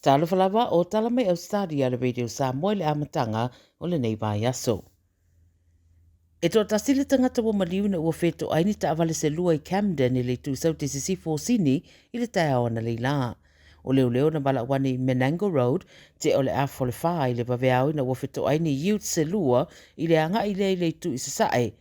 Tala Fou o tala mai Ausetalia le radio Samoa le amatanga o le nei vai aso. E tō tasile tangata wa maliu na ua wheto aini ta avale se lua i Camden i le tūsau te sisi fōsini i le tai aona le la. O leo leo na bala wane i Menango Road te o le A45 i le waweau na ua wheto aini youth se lua i le anga i le tu i sasae.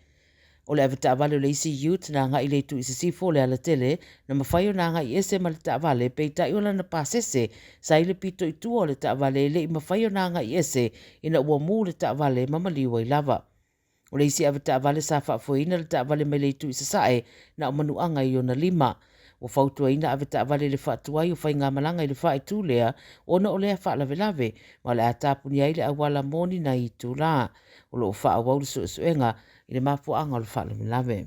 O le avita avale o le isi youth na anga i le tu i sisifo le ala tele na mawhaio na anga i ese ma le ta avale pe ta iola na pasese sa i le pito i tua le ta avale le i mawhaio na anga i ese ina ua mū le ta avale mamaliwa i lava. O le isi avita avale sa whaafuina le ta avale mai le tu i sasae na o manuanga i ona 5. O fautua ina avita avale le whaatuai o whai ngā malanga i le whae tūlea o na o lea whaalave lave ma le atapuni ai le awala moni na i tū la. O lo wha awau le suenga i le mafuanga o le whaalave lave.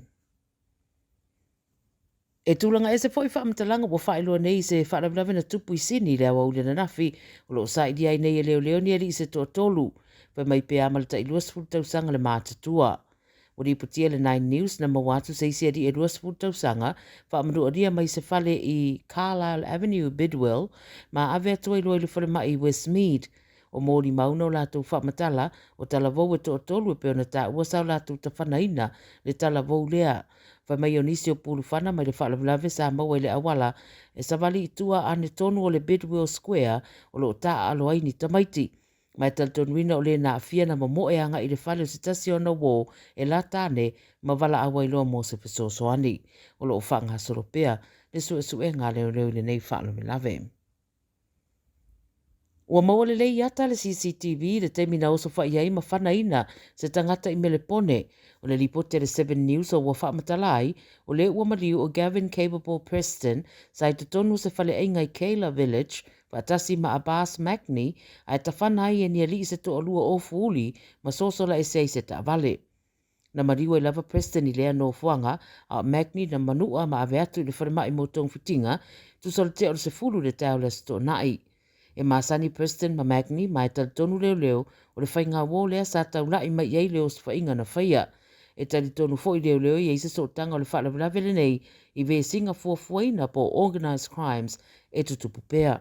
E tūlanga e se fwoi whaamatalanga o whaeloa nei se whaalave lave na tupu i sini le awau le nafi o lo sa i di ai nei e leo leo ni i se toa tolu pa mai pe amalta i luas fultausanga le mātatua. O di putia le 9 News na mawatu se isi adi e luas fultausanga wha amadua ria mai se fale i Carlisle Avenue Bidwell ma ave atua i loa i le fale mai i Westmead. O mōri mauna o lātou whaamatala o Tala Fou e toa tolu e peona tā ua sau lātou ta whanaina le Tala Fou lea. Whai mai o nisi o pulu whana mai le whaalawalawe sa maua i le awala e savali i tua ane tonu o le Bidwell Square o lo tā aloai ni tamaiti. Mai taltonuina o le na afia na mamoe anga i le whale o sitasi o na wō e la tāne ma wala awa i loa mō se fesosoani. O lo whanga soropea le sue ngā leo leo le nei whaalawalawe. Ua maua le lei ata le CCTV le teimi na oso whai ai ma whanaina se tangata i melepone. O le lipote le 7 News o ua whaamatalai o le ua maliu o Gavin Capable Preston sa i tutonu se whale einga i Kayla Village Patasi ma Abbas Magni ai tawhana ai e ni ali se to alua o fuuli ma sosola e se ta vale. Na mariwa i lava Preston i lea no fuanga a Magni na manua ma ave atu i le wharimai mo tong fitinga tu sol te o se fulu le tau le sto nai. E masani Preston ma Magni mai tal tonu leo leo o le whainga wō lea sa tau lai mai iei leo se whainga na whaia. E tali tonu fo i leo leo i eise so tanga o le whaalavelawele nei i ve singa fuafuaina po organised crimes e tutupu pea.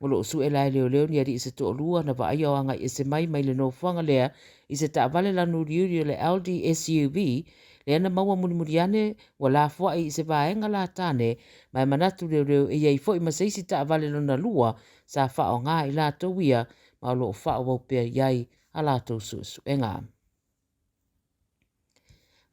O lo su e lai leo leo ni ari i se to olua na wa aia anga i se mai mai le no fuanga lea i se ta avale la nuriuri le LD SUV le ana maua murimuriane wa la fua i se vaenga la tane mai manatu leo leo e iei fo i maseisi ta avale lona lua sa wha o ngā i la tauia ma lo wha o waupea iai a la tau su enga.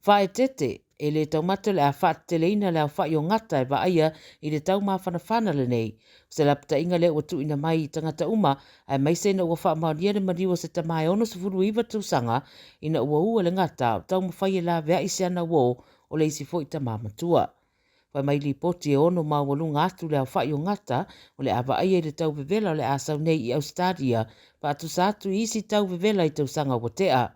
Whae tete e le taumata le a whaateleina le a whai o ngata e wa aia i le tau mawhanawhana le nei. Se lapta inga le ua tuina mai i tangata uma ai mai se na ua wha maonia le mariwa se tamai ono se furu iwa tausanga ina ua ua le ngata o tau mawhai e la vea isi ana wo o le isi fo i tamamatua. Whai mai li poti e ono mawalunga atu le a whai o ngata o le a wa aia i le tau vevela o le asau nei i Ausetalia pa atu sa atu isi tau vevela i tausanga wa tea.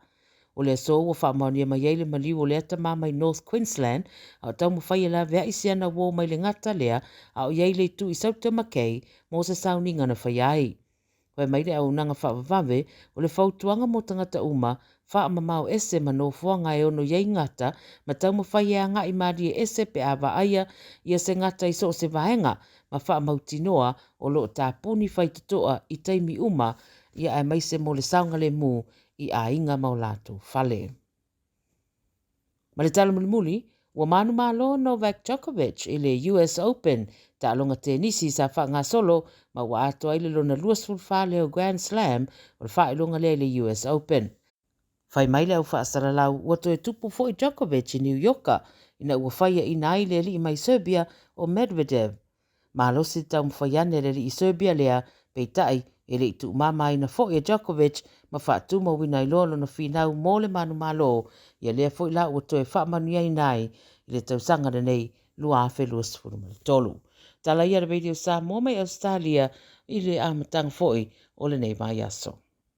O le so o wha maonia mai eile maliu o le ata mai North Queensland a tau mawhai la vea isi ana wō mai le ngata lea a o eile tu i sauta makei mō se sauninga na whai ai. Wai mai le au nanga whaavave o le whautuanga mo tangata uma wha mamau ese ma no fuanga e ono iei ngata ma tau mawhai e anga i maari e ese pe awa aia ia se ngata i so se vaenga ma wha mautinoa o lo tā puni whai tutoa i teimi uma ia ai mai se mo le saunga le mū i a inga maulato fale. Ma le tala mulimuli, ua manu malo Novak Djokovic i le US Open ta alonga tenisi sa wha ngā solo ma ua ato aile lona luas fulfale o Grand Slam o le wha ilonga le US Open. Whai maile au wha asaralau ua toe tupu fo i Djokovic i New Yorka ina ua whaia ina aile li i mai Serbia o Medvedev. Ma alosi tau mwhaiane li i Serbia lea peitai e le tu mama ina fo i Djokovic ma wha tuma wina i lolo na whinau mō le manu malo ia lea fo i la ua toe wha manu iai nai i le tausanga nei lua awhi luas furumare tolu. Tala ia radio Samoa mai Ausetalia i le amatang fo i o le nei mai aso.